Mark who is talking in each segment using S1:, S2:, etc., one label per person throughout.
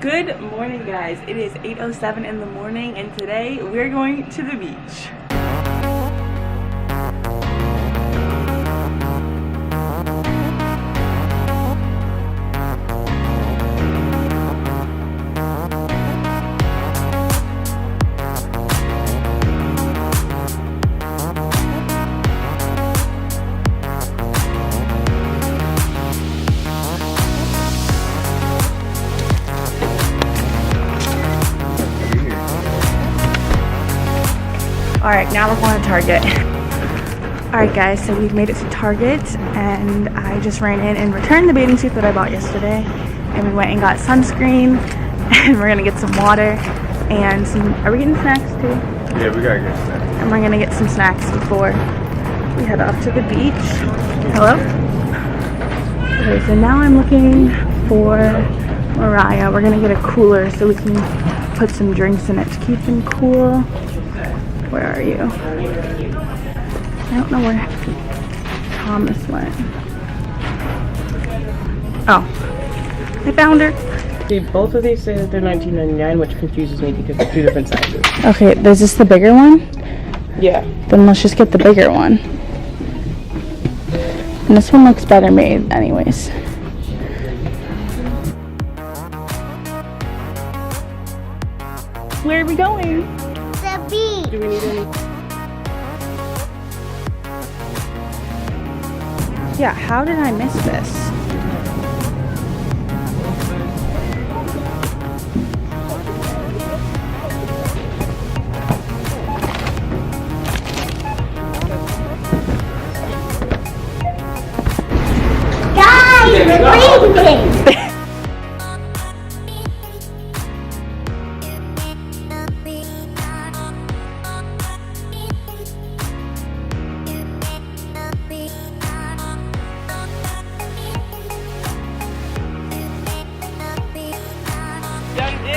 S1: Good morning, guys. It is 8:07 in the morning and today we're going to the beach. Alright, now we're going to Target. Alright guys, so we've made it to Target and I just ran in and returned the bathing suit that I bought yesterday. And we went and got sunscreen and we're going to get some water and some... Are we getting snacks too?
S2: Yeah, we gotta get snacks.
S1: And we're going to get some snacks before we head off to the beach. Hello? Okay, so now I'm looking for Mariah. We're going to get a cooler so we can put some drinks in it to keep them cool. Where are you? I don't know where Thomas went. Oh, I found her.
S3: See, both of these say that they're $19.99, which confuses me because they're two different sizes.
S1: Okay, is this the bigger one?
S3: Yeah.
S1: Then let's just get the bigger one. And this one looks better made anyways. Where are we going?
S3: Do we need any?
S1: Yeah, how did I miss this?
S4: Guys, we're breathing!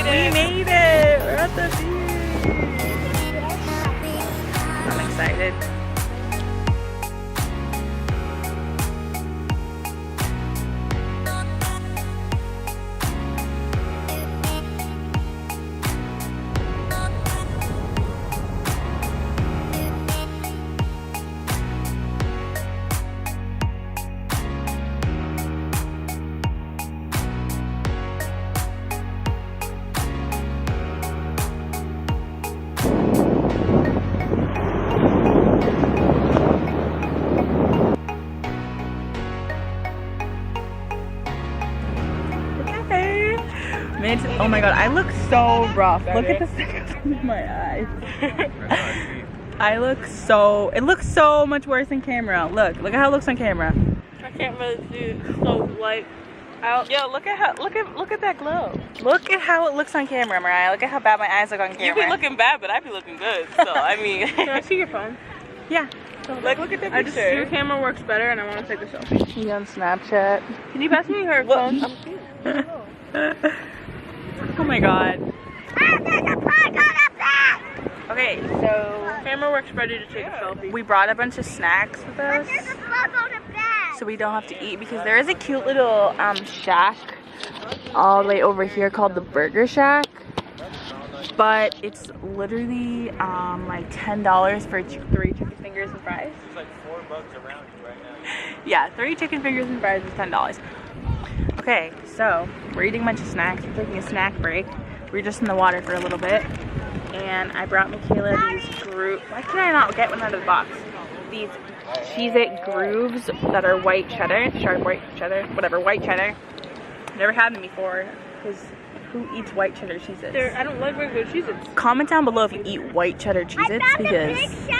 S1: We made it! We're at the beach! I'm excited. Oh my god, I look so rough. Look at the stickers in my eyes. It looks so much worse in camera. Look at how it looks on camera.
S3: I can't really see. It's so light out.
S1: Yo, look at that glow. Look at how it looks on camera, Mariah. Look at how bad my eyes look on camera.
S3: You be looking bad, but I be looking good. So I mean, can I see your phone?
S1: Yeah.
S3: Like, look at that picture. Your camera works better, and I want to take a selfie.
S1: You on Snapchat?
S3: Can you pass me her phone?
S1: Oh my god. Okay, so
S3: Camera works better to take a selfie.
S1: we brought a bunch of snacks with us so we don't have to eat because there is a cute little shack all the way over here called the Burger Shack, but it's literally like $10 for 3 chicken fingers and fries.
S2: It's like $4 around you right now.
S1: Yeah, 3 chicken fingers and fries is $10. Okay, so we're eating a bunch of snacks. We're taking a snack break. We're just in the water for a little bit. And I brought Michaela these why can I not get one out of the box? These Cheez-It grooves that are white cheddar, sharp white cheddar, whatever, white cheddar. Never had them before, because who eats white cheddar Cheez-Its?
S3: I don't like regular Cheez-Its.
S1: Comment down below if you eat white cheddar Cheez-Its, because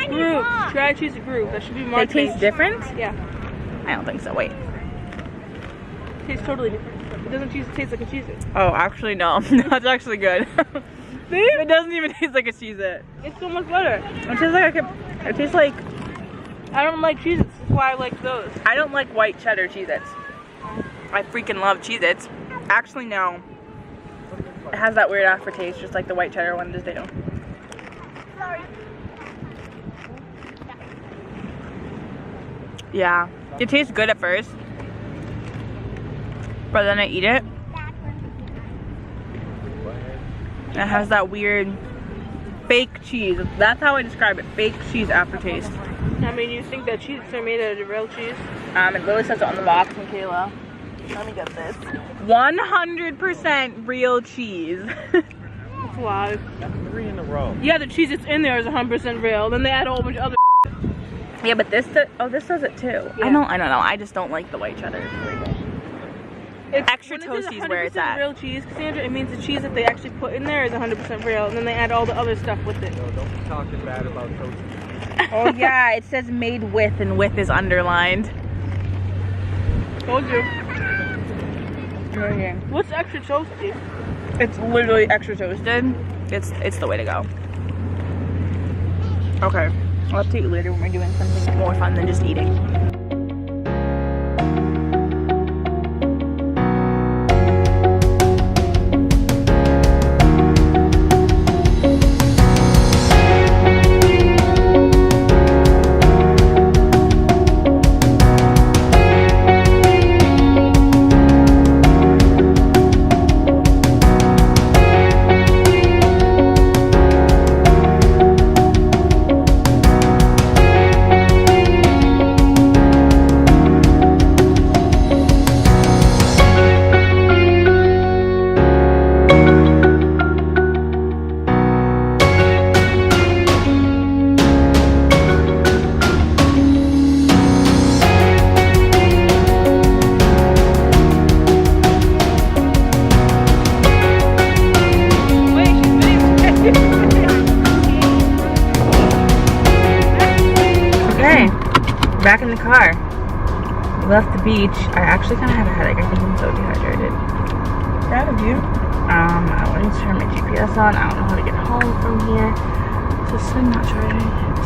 S3: Groove. Try Cheez-It Groove. That should be more.
S1: they taste different?
S3: Yeah.
S1: I don't think so, wait.
S3: It tastes totally different. It doesn't taste like a Cheez-It.
S1: Oh, actually no, that's actually good.
S3: See?
S1: It doesn't even taste like a Cheez-It.
S3: It's so much better.
S1: It tastes like
S3: I don't like Cheez-Its. That's why I like those.
S1: I don't like white cheddar Cheez-Its. I freaking love Cheez-Its. Actually, no. It has that weird aftertaste, just like the white cheddar ones do. Yeah. It tastes good at first. But then I eat it. It has that weird fake cheese. That's how I describe it. Fake cheese aftertaste.
S3: I mean, you think that cheese are made out of real cheese?
S1: It literally says it on the box, Michaela. Let me get this. 100% real cheese.
S3: That's wild.
S2: 3 in a row.
S3: Yeah, the cheese that's in there is 100% real. Then they add a whole bunch of other.
S1: Yeah, but this says it too.
S3: Yeah.
S1: I don't know. I just don't like the white cheddar. Extra toasty is where it's at.
S3: Real cheese, Cassandra, it means the cheese that they actually put in there is 100% real, and then they add all the other stuff with it.
S2: No, don't be talking bad about toast.
S1: Oh yeah, it says made with, and with is underlined.
S3: Told you.
S1: Okay.
S3: What's extra toasty?
S1: It's literally extra toasted. It's the way to go. Okay, I'll update you later when we're doing something more fun than just eating. Back in the car. We left the beach. I actually kind of have a headache. I think I'm so dehydrated. Proud of you. I wanted to turn my GPS on. I don't know how to get home from here. So it's still not charging.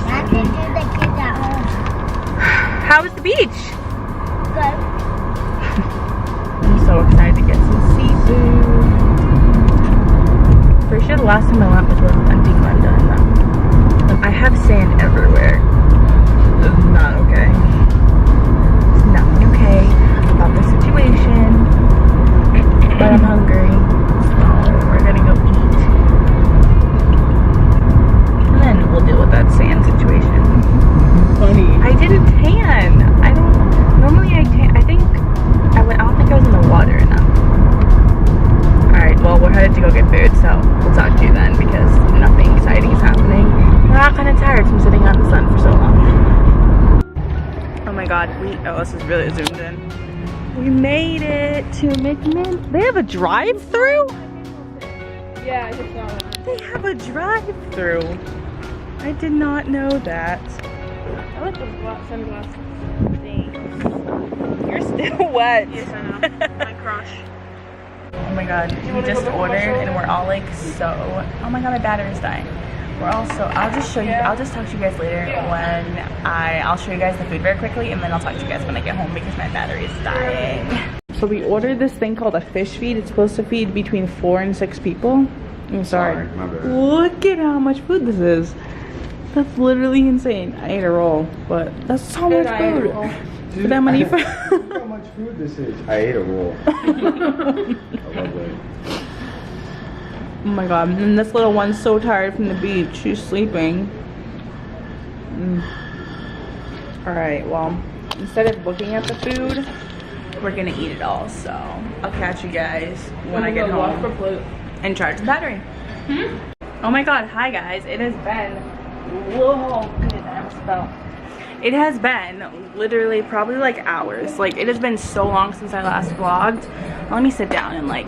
S4: I can do the kids at home.
S1: How was the beach?
S4: Good.
S1: I'm so excited to get some seafood. For sure the last time I went was with Auntie Glenda and them. I have sand everywhere. This is not okay. It's not okay about the situation. But I'm hungry. So we're gonna go eat. And then we'll deal with that sand situation.
S3: Funny.
S1: I didn't tan. I don't normally I tan. I don't think I was in the water enough. Alright, well we're headed to go get food, so we'll talk to you then because nothing exciting is happening. We're all kind of tired from sitting out in the sun for so long. Oh my god, this is really zoomed in. We made it to McMinn. They have a drive-through?
S3: Yeah, I just saw it.
S1: They have a drive-through. I did not know that.
S3: I like those sunglasses.
S1: Thanks. You're still wet.
S3: Yes, I know. My crush.
S1: Oh my god, we just ordered and we're all like so, oh my god, my battery's dying. We're also, I'll just show you, I'll just talk to you guys later when I'll show you guys the food very quickly and then I'll talk to you guys when I get home because my battery is dying. So we ordered this thing called a fish feed. It's supposed to feed between 4 and 6 people. I'm sorry.
S2: My bad.
S1: Look at how much food this is. That's literally insane. I ate a roll, but that's so much food. For that many food.
S2: Look how much food this is. I ate a roll. I love it.
S1: Oh my god, and this little one's so tired from the beach. She's sleeping. Alright, well, instead of looking at the food, we're gonna eat it all. So, I'll catch you guys when I get home and charge the battery. Oh my god, hi guys. It has been, whoa, it has been literally probably like hours. Like, it has been so long since I last vlogged. Let me sit down and like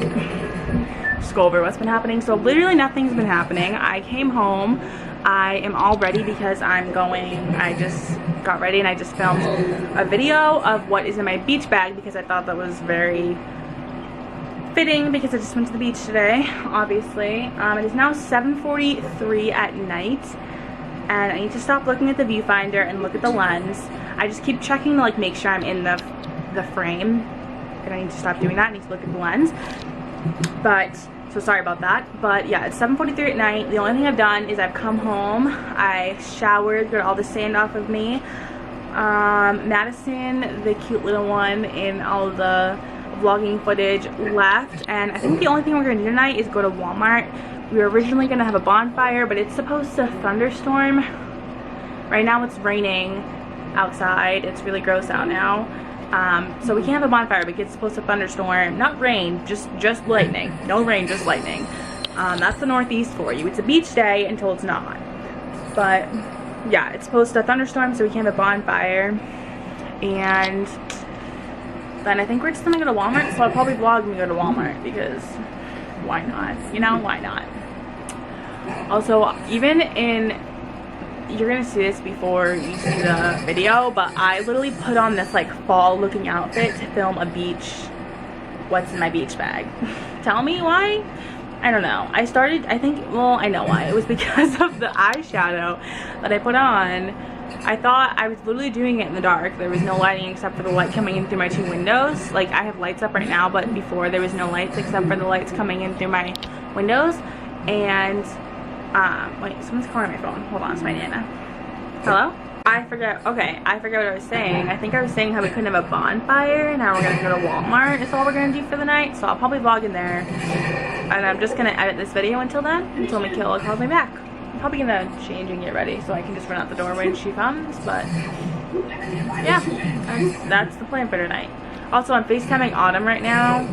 S1: just go over what's been happening. So literally nothing's been happening. I came home. I am all ready because I'm going, I just got ready and I just filmed a video of what is in my beach bag because I thought that was very fitting because I just went to the beach today, obviously. It is now 7:43 at night and I need to stop looking at the viewfinder and look at the lens. I just keep checking to like make sure I'm in the frame and I need to stop doing that. I need to look at the lens. But so sorry about that, but yeah, it's 7:43 at night. The only thing I've done is I've come home, I showered, got all the sand off of me. Madison, the cute little one in all the vlogging footage left, and I think the only thing we're gonna do tonight is go to Walmart. We were originally gonna have a bonfire, but it's supposed to thunderstorm. Right now it's raining outside. It's really gross out now. So we can't have a bonfire, but it's supposed to thunderstorm. Not rain, just lightning. No rain, just lightning. That's the Northeast for you. It's a beach day until it's not. But yeah, it's supposed to thunderstorm, so we can't have a bonfire. And then I think we're just gonna go to Walmart, so I'll probably vlog when we go to Walmart, because why not? You know, why not? Also, even in, you're gonna see this before you see the video, but I literally put on this like fall looking outfit to film a beach, what's in my beach bag. Tell me why? I don't know. I think, well, I know why. It was because of the eyeshadow that I put on. I thought I was literally doing it in the dark. There was no lighting except for the light coming in through my 2 windows. Like, I have lights up right now, but before there was no lights except for the lights coming in through my windows. And wait, someone's calling my phone. Hold on, it's my Nana. Hello? I forgot what I was saying. I think I was saying how we couldn't have a bonfire, and now we're gonna go to Walmart is all we're gonna do for the night. So I'll probably vlog in there, and I'm just gonna edit this video until then, until Michaela calls me back. I'm probably gonna change and get ready so I can just run out the door when she comes, but yeah, that's the plan for tonight. Also, I'm FaceTiming Autumn right now.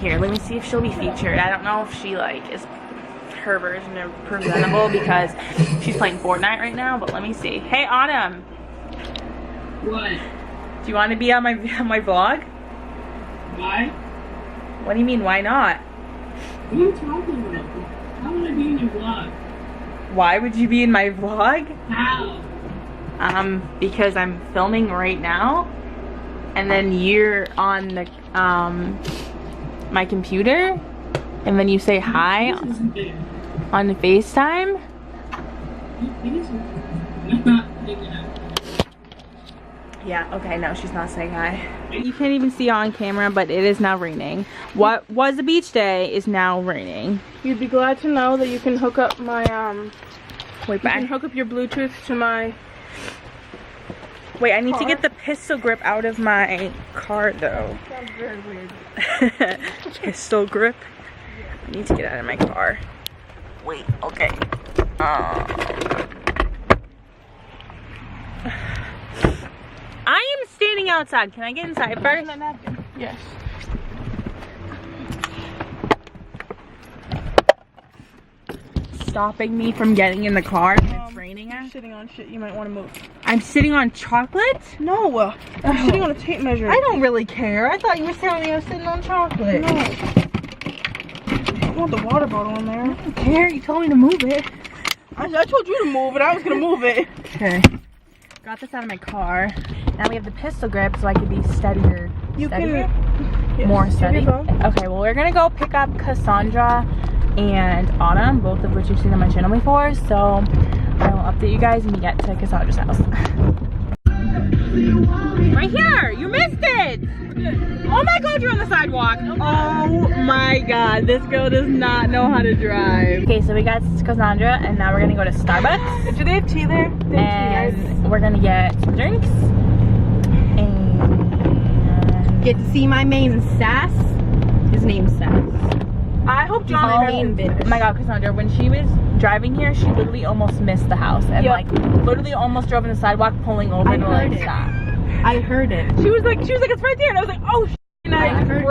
S1: Here, let me see if she'll be featured. I don't know if she like is her version of presentable because she's playing Fortnite right now, but let me see. Hey Autumn.
S5: What?
S1: Do you want to be on my vlog?
S5: Why?
S1: What do you mean, why not?
S5: What are you talking about? How would I be in your vlog?
S1: Why would you be in my vlog?
S5: How?
S1: Because I'm filming right now, and then you're on the my computer, and then you say hi on the FaceTime. Yeah, okay, no, she's not saying hi. You can't even see on camera, but it is now raining. What was a beach day is now raining.
S3: You'd be glad to know that you can hook up my
S1: Wait,
S3: you can hook up your Bluetooth to my
S1: Wait, I need to get the pistol grip out of my car though.
S3: Sounds very weird.
S1: Pistol grip? I need to get out of my car. Wait, okay. I am standing outside. Can I get inside first?
S3: Yes.
S1: Stopping me from getting in the car when it's raining
S3: You're
S1: out.
S3: sitting on shit you might want to move.
S1: I'm sitting on chocolate?
S3: No, I'm sitting on a tape measure.
S1: I don't really care. I thought you were telling me I was sitting on chocolate.
S3: No. I want the water bottle in there.
S1: I don't care. You told me to move it.
S3: I told you to move it. I was gonna move it.
S1: Okay. Got this out of my car. Now we have the pistol grip so I can be steadier.
S3: You
S1: Steadier?
S3: can. Yes,
S1: More
S3: give
S1: steady.
S3: your phone.
S1: Okay, well we're gonna go pick up Cassandra and Autumn, both of which you've seen on my channel before. So I will update you guys when we get to Cassandra's house. Right here! You missed it! Oh my god, you're on the sidewalk! Oh my god, this girl does not know how to drive. Okay, so we got Cassandra and now we're gonna go to Starbucks.
S3: Do they have tea there? They have tea,
S1: And we're gonna get some drinks. And
S6: Get to see my main Sass. His name's Sass.
S3: I hope
S6: my
S3: John
S6: main bitch.
S1: oh my god, Cassandra, when she was driving here, she literally almost missed the house and like literally almost drove on the sidewalk, pulling over
S6: I
S1: to
S6: heard
S1: like
S6: it.
S1: stop.
S6: I heard it.
S3: She was like, it's right there, and I was like, oh shit, and I
S6: heard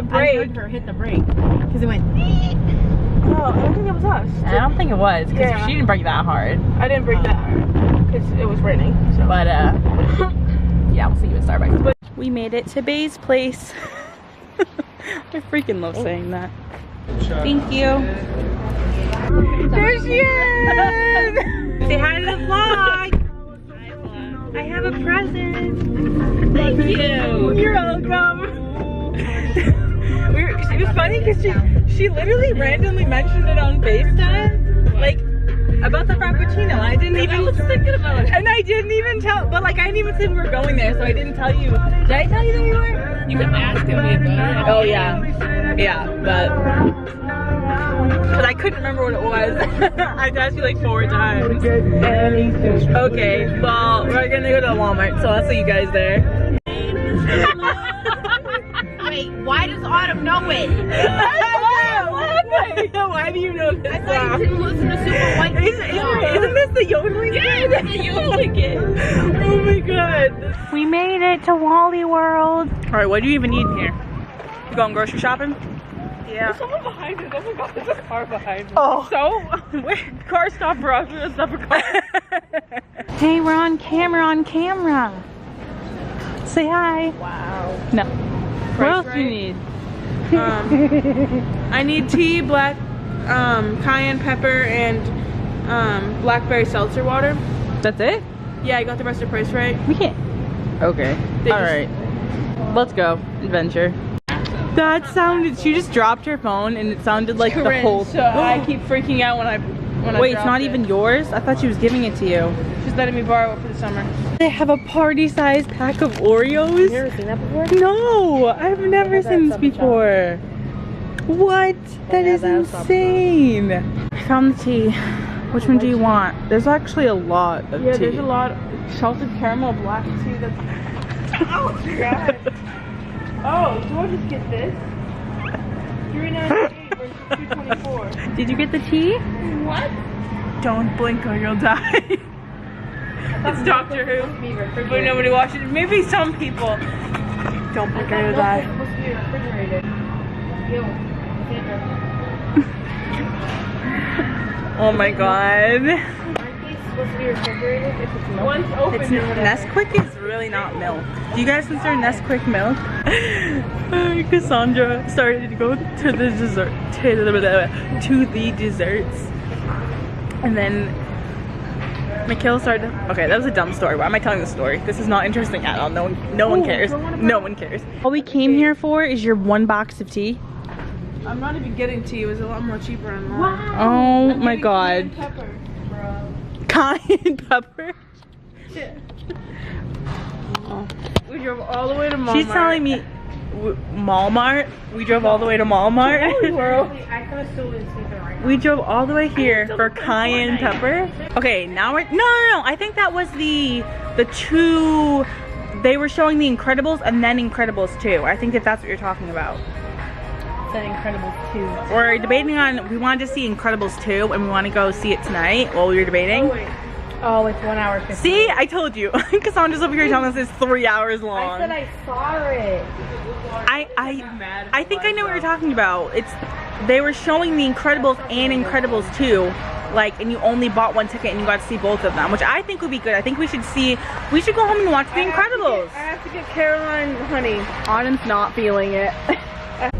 S3: braked.
S6: her hit the brake because it went.
S3: No, I don't think it was us.
S1: I don't think it was because
S3: Yeah.
S1: she didn't brake that hard.
S3: I didn't brake that hard because it was raining. So.
S1: But yeah, we'll see you at Starbucks. But we made it to Bay's place. I freaking love saying that. Thank you. There she is! Say hi to the vlog! I have a present. Thank you. You're welcome. It was funny because she literally randomly mentioned it on FaceTime, like about the Frappuccino. I didn't even. I was thinking about it, and I didn't even tell. But like I didn't even say we were going there, so I didn't tell you. Did I tell you that we were?
S5: You were asking me about it.
S1: Oh yeah, but I couldn't remember what it was. I've asked you like 4 times. Okay, well we're gonna go to Walmart, so I'll see you guys there.
S6: know it.
S3: Why do you know this?
S6: I thought you didn't listen to Super White.
S3: Isn't this the yodeling?
S6: Yeah, that's the yodeling kid.
S3: Oh my god.
S1: We made it to Wally World.
S3: Alright, what do you even need in here? You going grocery shopping?
S1: Yeah.
S3: There's someone behind us. Oh my god, there's a car behind us.
S1: Oh.
S3: So? Wait, car stop for us. There's a car.
S1: Hey, we're on camera. Say hi.
S3: Wow.
S1: No. What else
S3: right?
S1: do you need?
S3: I need tea, black cayenne pepper, and blackberry seltzer water.
S1: That's it?
S3: Yeah, I got the rest of the price right.
S1: We can't. Okay.
S3: They just-
S1: Alright. Let's go. Adventure. That sounded, she just dropped her phone and it sounded like the whole.
S3: So I keep freaking out when I
S1: Wait, it's
S3: drop
S1: not
S3: it.
S1: even yours? I thought she was giving it to you.
S3: She's letting me borrow it for the summer.
S1: They have a party-sized pack of Oreos?
S3: You ever seen that before?
S1: No, I've never seen this before. What? That is insane. I found the tea. Which one do you want? There's actually a lot of tea.
S3: Yeah, there's a lot of salted caramel black tea that's... Oh, God. Oh, do I just get this? $3.98 versus $2.24.
S1: Did you get the tea?
S3: What? Don't blink or you'll die. It's Doctor Who. But nobody watches it. Maybe some people. Don't blink or you'll die. Supposed to be refrigerated.
S1: Oh my god.
S3: Supposed to be refrigerated if it's milk. Once open,
S1: Nesquik is really not milk. Do you guys consider Nesquik milk? Cassandra started to go to the dessert to the desserts, and then Mikhail started. Okay, that was a dumb story. Why am I telling the story? This is not interesting at all. No one cares. No one cares. All we came here for is your one box of tea.
S3: I'm not even getting tea. It was a lot more cheaper online.
S6: Wow.
S1: Oh my god.
S3: Pepper, bro.
S1: Cayenne pepper.
S3: Yeah. We drove all the way to Walmart.
S1: She's telling me Walmart. We drove all the way to Walmart.
S3: I could have still been sleeping right now.
S1: We drove all the way here for cayenne pepper. Okay, now we're no. I think that was the two. They were showing the Incredibles and then Incredibles 2. I think that's what you're talking about.
S6: Said Incredibles 2.
S1: We're debating on. We wanted to see Incredibles 2 and we want to go see it tonight while we were debating.
S6: Oh, it's 1 hour 50.
S1: See, I told you. Cassandra's over here telling us it's 3 hours long.
S6: I said I saw it.
S1: I think I know what you're talking about. They were showing the Incredibles and Incredibles 2, like, and you only bought one ticket and you got to see both of them, which I think would be good. I think we should go home and watch the Incredibles.
S3: I have to get Caroline honey.
S6: Autumn's not feeling it.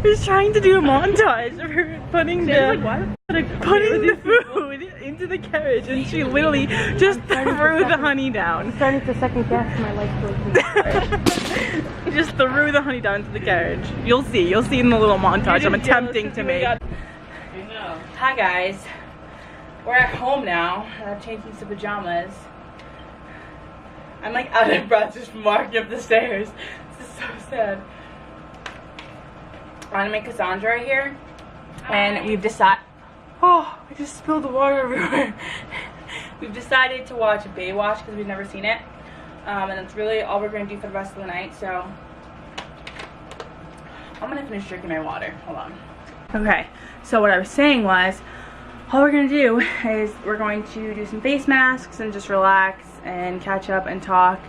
S1: He's trying to do a montage of her putting the food into the carriage, and she literally just threw the honey down.
S6: I'm starting to second guess my life choices.
S1: Just threw the honey down to the carriage. You'll see in the little montage I'm attempting to make. Hi guys, we're at home now. I'm changing to pajamas. I'm like out of breath just from walking up the stairs. This is so sad. I'm gonna make Cassandra right here, and we've decided. Oh, I just spilled the water everywhere. We've decided to watch Baywatch because we've never seen it, and that's really all we're gonna do for the rest of the night. So I'm gonna finish drinking my water. Hold on. Okay, so what I was saying was, all we're gonna do is we're going to do some face masks and just relax and catch up and talk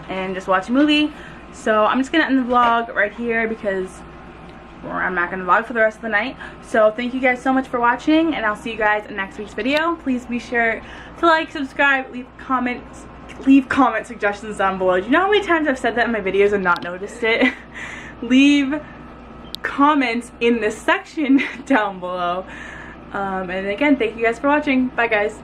S1: and just watch a movie. So I'm just gonna end the vlog right here because I'm not gonna vlog for the rest of the night. So thank you guys so much for watching, and I'll see you guys in next week's video. Please be sure to like, subscribe, leave comment suggestions down below. Do you know how many times I've said that in my videos and not noticed it? Leave comments in this section down below. And again, thank you guys for watching. Bye guys.